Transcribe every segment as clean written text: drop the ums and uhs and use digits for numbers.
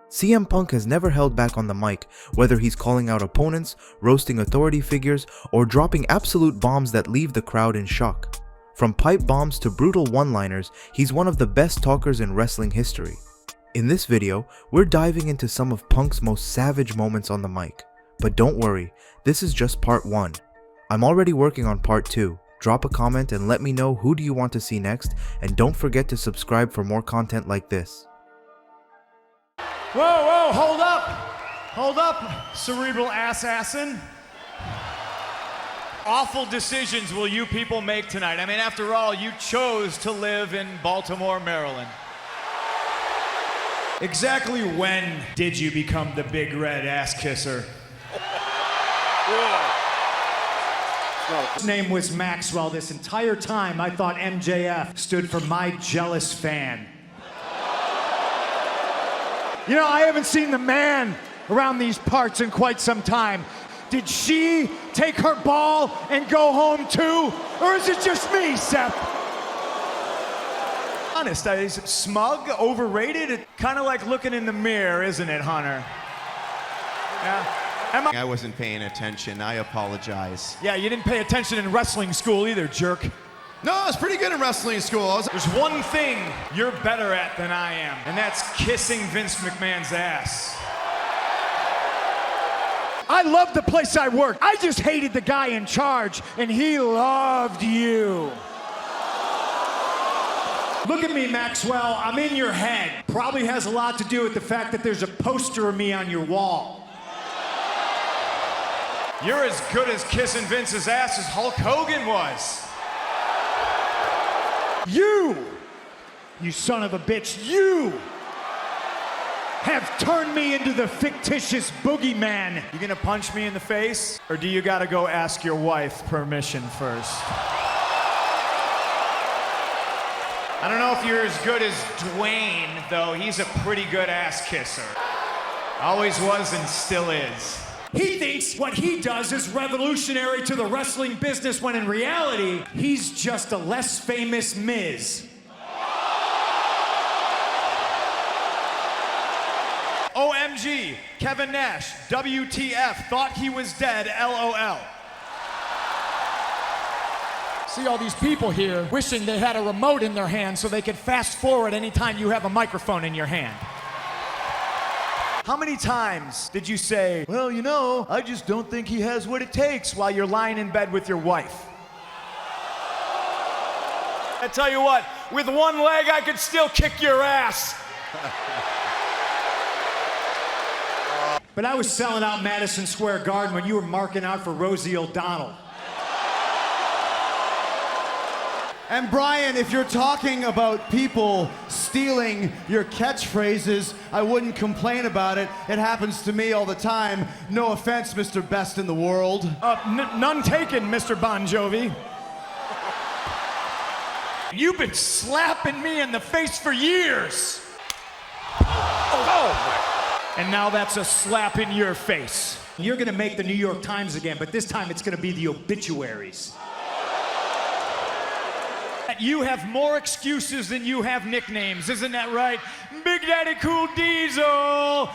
CM Punk has never held back on the mic, whether he's calling out opponents, roasting authority figures, or dropping absolute bombs that leave the crowd in shock. From pipe bombs to brutal one-liners, he's one of the best talkers in wrestling history. In this video, we're diving into some of Punk's most savage moments on the mic. But don't worry, this is just part 1. I'm already working on part 2. Drop a comment and let me know who do you want to see next, and don't forget to subscribe for more content like this. Whoa, hold up! Hold up, cerebral assassin. Awful decisions will you people make tonight. I mean, after all, you chose to live in Baltimore, Maryland. Exactly when did you become the big red ass kisser? His name was Maxwell. This entire time, I thought MJF stood for my jealous fan. You know, I haven't seen the man around these parts in quite some time. Did she take her ball and go home too? Or is it just me, Seth? Honest, is smug, overrated? Kind of like looking in the mirror, isn't it, Hunter? Yeah. I wasn't paying attention. I apologize. Yeah, you didn't pay attention in wrestling school either, jerk. No, I was pretty good in wrestling school. There's one thing you're better at than I am, and that's kissing Vince McMahon's ass. I loved the place I worked. I just hated the guy in charge, and he loved you. Look at me, Maxwell. I'm in your head. Probably has a lot to do with the fact that there's a poster of me on your wall. You're as good as kissing Vince's ass as Hulk Hogan was. You son of a bitch, you have turned me into the fictitious boogeyman. You gonna punch me in the face? Or do you gotta go ask your wife permission first? I don't know if you're as good as Dwayne, though. He's a pretty good ass kisser. Always was and still is. He thinks what he does is revolutionary to the wrestling business when in reality, he's just a less famous Miz. OMG, Kevin Nash, WTF, thought he was dead, LOL. See all these people here wishing they had a remote in their hand so they could fast forward anytime you have a microphone in your hand. How many times did you say, well, you know, I just don't think he has what it takes while you're lying in bed with your wife? I tell you what, with one leg I could still kick your ass. But I was selling out Madison Square Garden when you were marking out for Rosie O'Donnell. And Brian, if you're talking about people stealing your catchphrases, I wouldn't complain about it. It happens to me all the time. No offense, Mr. Best in the World. None taken, Mr. Bon Jovi. You've been slapping me in the face for years. Oh. And now that's a slap in your face. You're gonna make the New York Times again, but this time it's gonna be the obituaries. You have more excuses than you have nicknames, isn't that right? Big Daddy Cool Diesel!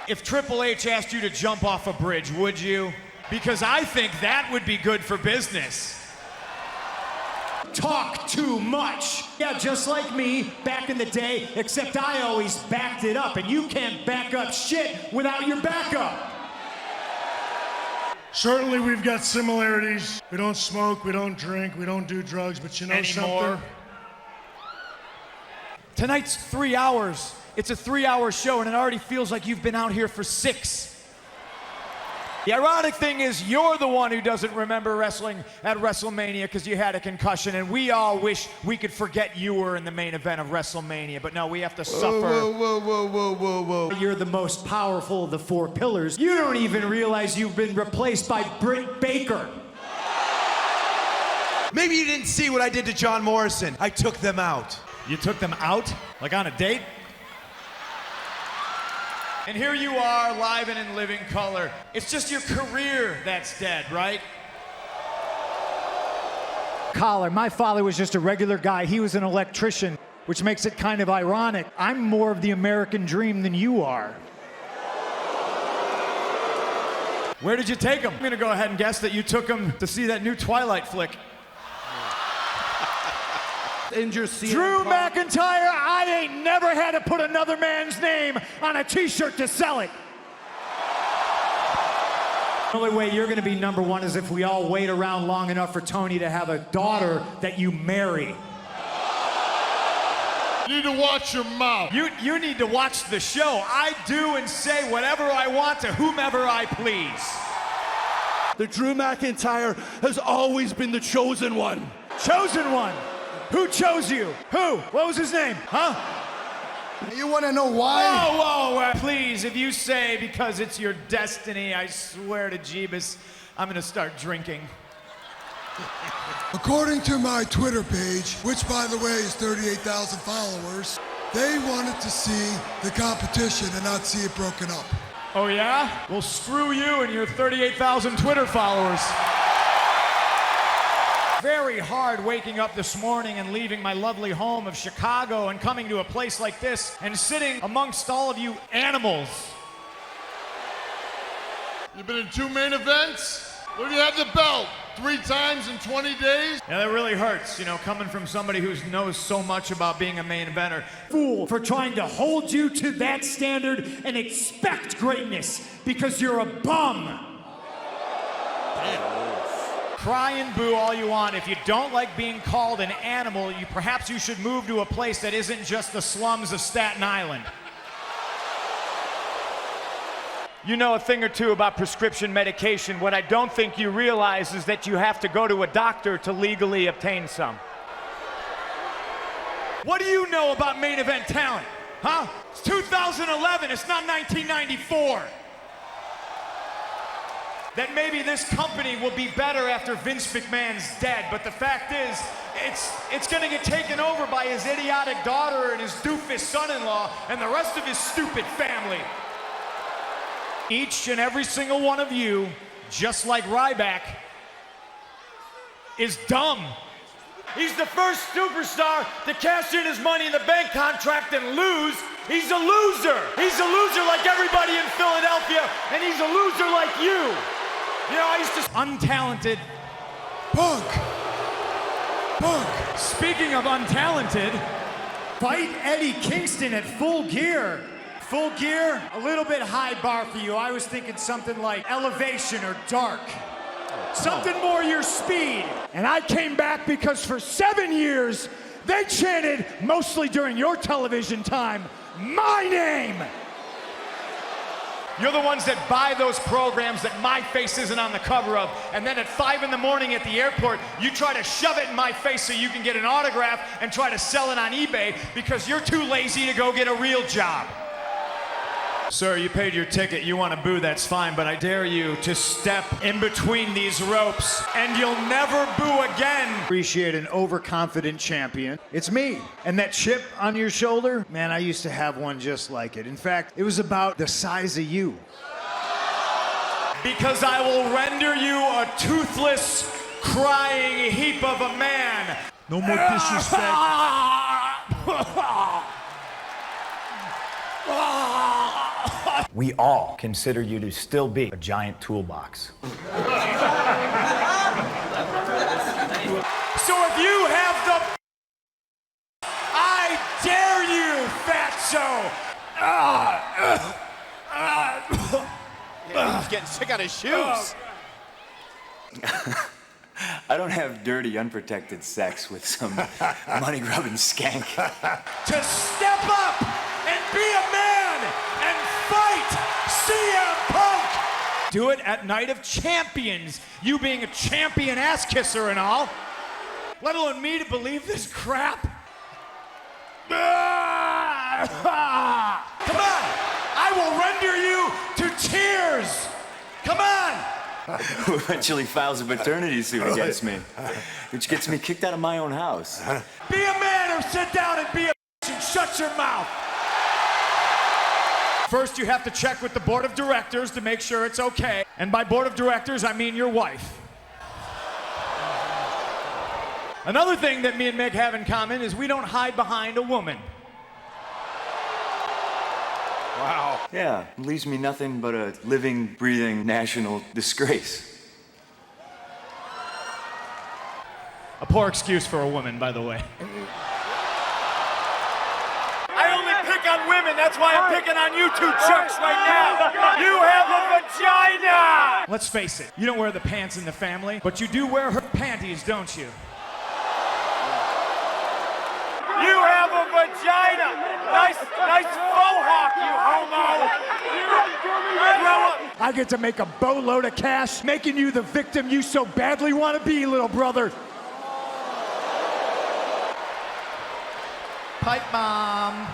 If Triple H asked you to jump off a bridge, would you? Because I think that would be good for business. Talk too much. Yeah, just like me back in the day, except I always backed it up, and you can't back up shit without your backup. Certainly we've got similarities. We don't smoke, we don't drink, we don't do drugs, but you know Anymore. something? Tonight's 3 hours. It's a 3-hour show and it already feels like you've been out here for 6. The ironic thing is you're the one who doesn't remember wrestling at WrestleMania because you had a concussion, and we all wish we could forget you were in the main event of WrestleMania, but no, we have to suffer. Whoa. You're the most powerful of the 4 pillars. You don't even realize you've been replaced by Britt Baker. Maybe you didn't see what I did to John Morrison. I took them out. You took them out? Like on a date? And here you are, live and in living color. It's just your career that's dead, right? Collar, my father was just a regular guy. He was an electrician. which makes it kind of ironic. I'm more of the American dream than you are. Where did you take him? I'm gonna go ahead and guess that you took him to see that new Twilight flick. Drew McIntyre, I ain't never had to put another man's name on a t-shirt to sell it. The only way you're gonna be number one is if we all wait around long enough for Tony to have a daughter that you marry. You need to watch your mouth. You need to watch the show. I do and say whatever I want to whomever I please. The Drew McIntyre has always been the chosen one. Chosen one? Who chose you? Who? What was his name? Huh? You want to know why? Whoa, please, if you say because it's your destiny, I swear to Jeebus, I'm gonna start drinking. According to my Twitter page, which by the way is 38,000 followers, they wanted to see the competition and not see it broken up. Oh yeah? Well, screw you and your 38,000 Twitter followers. Very hard waking up this morning and leaving my lovely home of Chicago and coming to a place like this and sitting amongst all of you animals. You've been in 2 main events? Where do you have the belt? 3 times in 20 days? Yeah, that really hurts, you know, coming from somebody who knows so much about being a main eventer. Fool for trying to hold you to that standard and expect greatness because you're a bum. Cry and boo all you want. If you don't like being called an animal, perhaps you should move to a place that isn't just the slums of Staten Island. You know a thing or two about prescription medication. What I don't think you realize is that you have to go to a doctor to legally obtain some. What do you know about main event talent? Huh? It's 2011, it's not 1994. That maybe this company will be better after Vince McMahon's dead, but the fact is, it's gonna get taken over by his idiotic daughter and his doofus son-in-law and the rest of his stupid family. Each and every single one of you, just like Ryback, is dumb. He's the first superstar to cash in his Money in the Bank contract and lose. He's a loser. He's a loser like everybody in Philadelphia, and he's a loser like you. You know, I used to... Untalented. Punk! Speaking of untalented, Fight Eddie Kingston at Full Gear. Full Gear, a little bit high bar for you. I was thinking something like Elevation or Dark. Something more your speed. And I came back because for 7 years, they chanted, mostly during your television time, my name. you're the ones that buy those programs that my face isn't on the cover of, and then at 5 in the morning at the airport, you try to shove it in my face so you can get an autograph and try to sell it on eBay because you're too lazy to go get a real job. Sir, you paid your ticket. You want to boo, that's fine, but I dare you to step in between these ropes and you'll never boo again. Appreciate an overconfident champion. It's me. And that chip on your shoulder, man, I used to have one just like it. In fact, it was about the size of you. Because I will render you a toothless, crying heap of a man. No more disrespect. We all consider you to still be a giant toolbox. So if you have the... I dare you, fatso! Yeah, he's getting sick on his shoes. I don't have dirty, unprotected sex with some money-grubbing skank. To step up and be a man and fight CM Punk! Do it at Night of Champions, you being a champion ass kisser and all. Let alone me to believe this crap. Come on! I will render you to tears! Come on! Who eventually files a paternity suit against me, which gets me kicked out of my own house. Be a man or sit down and be a and shut your mouth. First, you have to check with the board of directors to make sure it's okay. And by board of directors, I mean your wife. Another thing that me and Mick have in common is we don't hide behind a woman. Wow. Yeah, it leaves me nothing but a living, breathing national disgrace. A poor excuse for a woman, by the way. I only pick on women, that's why I'm picking on you two jerks right now. You have a vagina! Let's face it, you don't wear the pants in the family, but you do wear her panties, don't you? You have a vagina! Nice faux hawk, you homo! Grow up! I get to make a boatload of cash, making you the victim you so badly want to be, little brother. Pipe bomb.